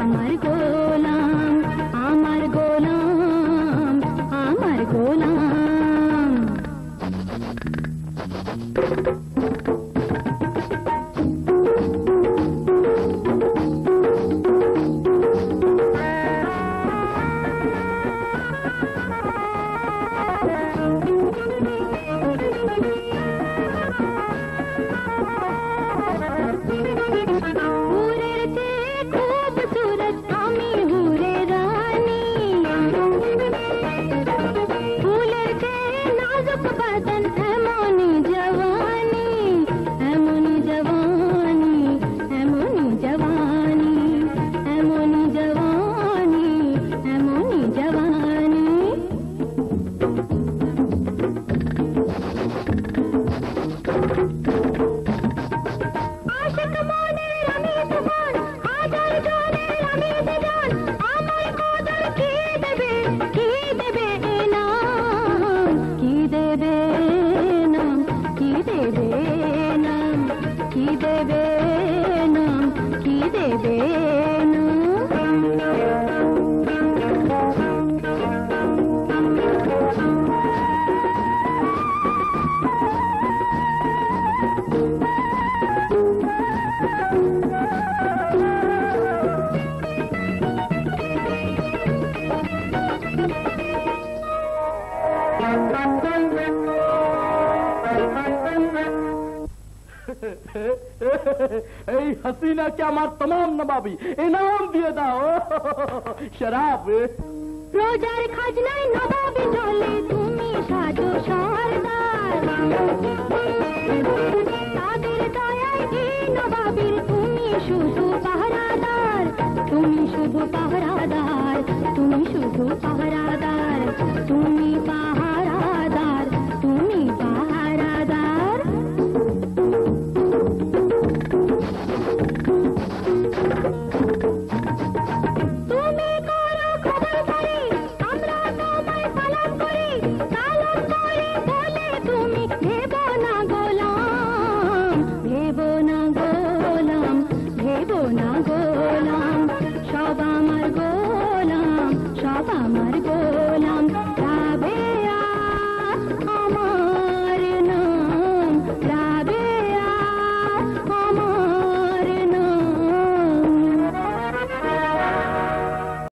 আমার গোলাম, আমার গোলাম, আমার গোলাম। हसीना क्या मार तमाम नवाबी इनाम दिए दाओ शराब रोजार खाजनाय नवाबी चले तुमी साजो सरदार ताদের দয়ায় এই নবাবীর তুমি শুধু পাহারাদার তুমি শুধু পাহারাদার তুমি শুধু পাহারাদার তুমি পাহারাদার তুমি পাহারাদার गोलाम, सब आमार गोलाम, सब आमार गोलाम।